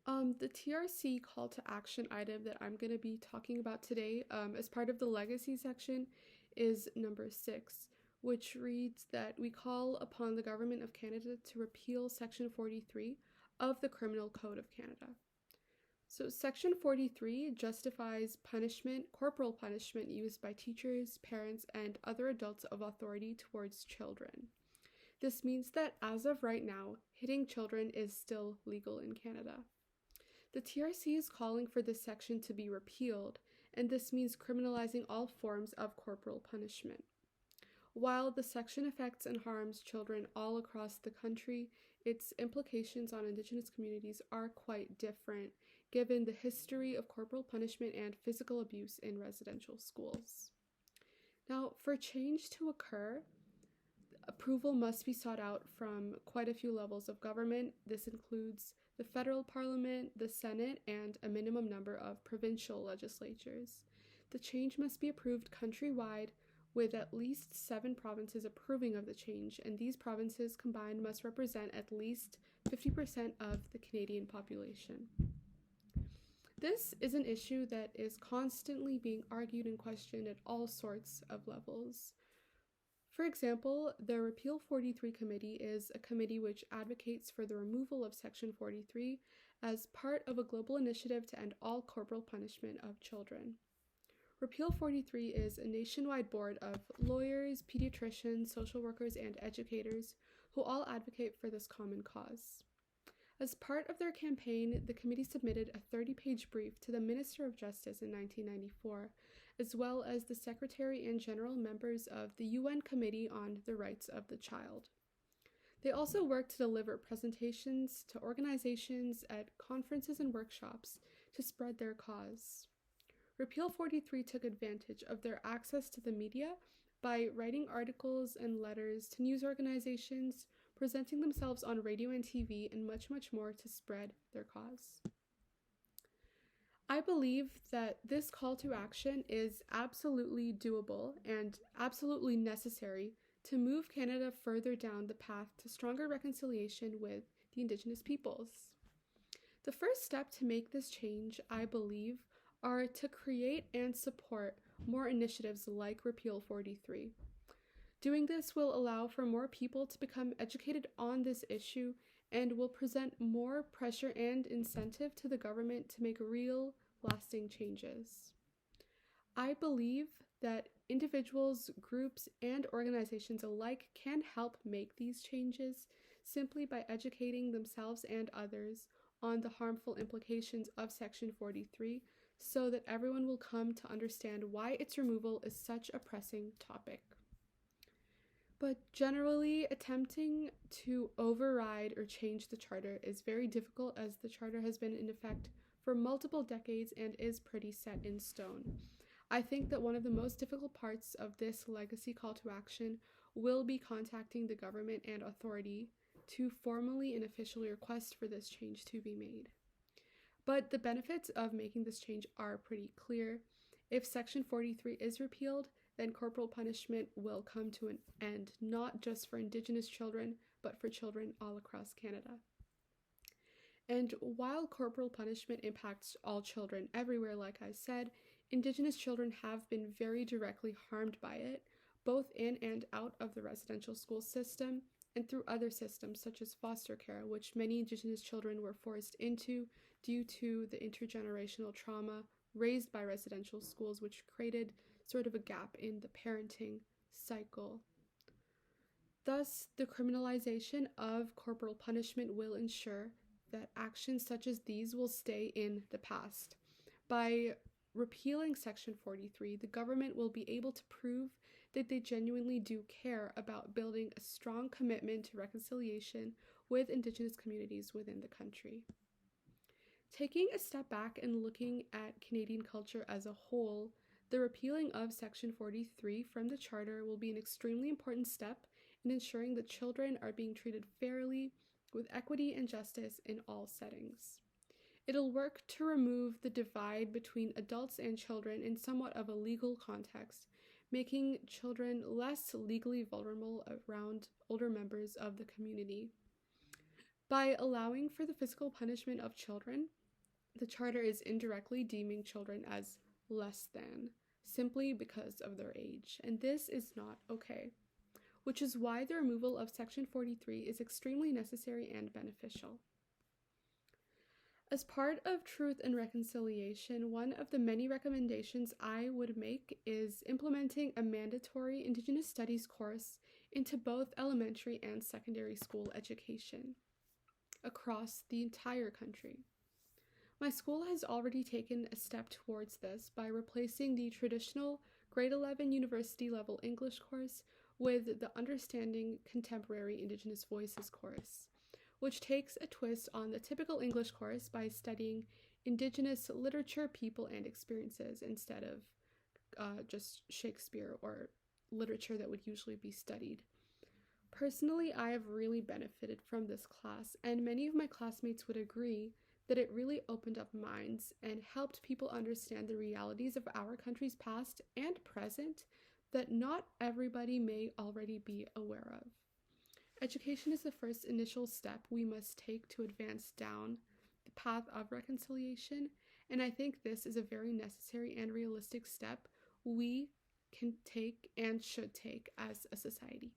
The TRC call to action item that I'm going to be talking about today, as part of the legacy section, is number 6, which reads that we call upon the Government of Canada to repeal Section 43 of the Criminal Code of Canada. So, Section 43 justifies punishment, corporal punishment used by teachers, parents, and other adults of authority towards children. This means that as of right now, hitting children is still legal in Canada. The TRC is calling for this section to be repealed, and this means criminalizing all forms of corporal punishment. While the section affects and harms children all across the country, its implications on Indigenous communities are quite different, given the history of corporal punishment and physical abuse in residential schools. Now, for change to occur, approval must be sought out from quite a few levels of government. This includes the federal parliament, the Senate, and a minimum number of provincial legislatures. The change must be approved countrywide, with at least 7 provinces approving of the change, and these provinces combined must represent at least 50% of the Canadian population. This is an issue that is constantly being argued and questioned at all sorts of levels. For example, the Repeal 43 Committee is a committee which advocates for the removal of Section 43 as part of a global initiative to end all corporal punishment of children. Repeal 43 is a nationwide board of lawyers, pediatricians, social workers, and educators who all advocate for this common cause. As part of their campaign, the committee submitted a 30-page brief to the Minister of Justice in 1994, as well as the Secretary and General members of the UN Committee on the Rights of the Child. They also worked to deliver presentations to organizations at conferences and workshops to spread their cause. Repeal 43 took advantage of their access to the media by writing articles and letters to news organizations, presenting themselves on radio and TV, and much, much more to spread their cause. I believe that this call to action is absolutely doable and absolutely necessary to move Canada further down the path to stronger reconciliation with the Indigenous peoples. The first step to make this change, I believe, are to create and support more initiatives like Repeal 43. Doing this will allow for more people to become educated on this issue and will present more pressure and incentive to the government to make real, lasting changes. I believe that individuals, groups, and organizations alike can help make these changes simply by educating themselves and others on the harmful implications of Section 43 so that everyone will come to understand why its removal is such a pressing topic. But generally, attempting to override or change the Charter is very difficult, as the Charter has been in effect for multiple decades and is pretty set in stone. I think that one of the most difficult parts of this legacy call to action will be contacting the government and authority to formally and officially request for this change to be made. But the benefits of making this change are pretty clear. If Section 43 is repealed, then corporal punishment will come to an end, not just for Indigenous children, but for children all across Canada. And while corporal punishment impacts all children everywhere, like I said, Indigenous children have been very directly harmed by it, both in and out of the residential school system, and through other systems such as foster care, which many Indigenous children were forced into due to the intergenerational trauma raised by residential schools, which created sort of a gap in the parenting cycle. Thus, the criminalization of corporal punishment will ensure that actions such as these will stay in the past. By repealing Section 43, the government will be able to prove that they genuinely do care about building a strong commitment to reconciliation with Indigenous communities within the country. Taking a step back and looking at Canadian culture as a whole, the repealing of Section 43 from the Charter will be an extremely important step in ensuring that children are being treated fairly, with equity and justice in all settings. It'll work to remove the divide between adults and children in somewhat of a legal context, making children less legally vulnerable around older members of the community. By allowing for the physical punishment of children, the Charter is indirectly deeming children as less than, simply because of their age, and this is not okay, which is why the removal of Section 43 is extremely necessary and beneficial. As part of Truth and Reconciliation, one of the many recommendations I would make is implementing a mandatory Indigenous Studies course into both elementary and secondary school education across the entire country. My school has already taken a step towards this by replacing the traditional grade 11 university level English course with the Understanding Contemporary Indigenous Voices course, which takes a twist on the typical English course by studying Indigenous literature, people, and experiences instead of just Shakespeare or literature that would usually be studied. Personally, I have really benefited from this class, and many of my classmates would agree that it really opened up minds and helped people understand the realities of our country's past and present that not everybody may already be aware of. Education is the first initial step we must take to advance down the path of reconciliation, and I think this is a very necessary and realistic step we can take and should take as a society.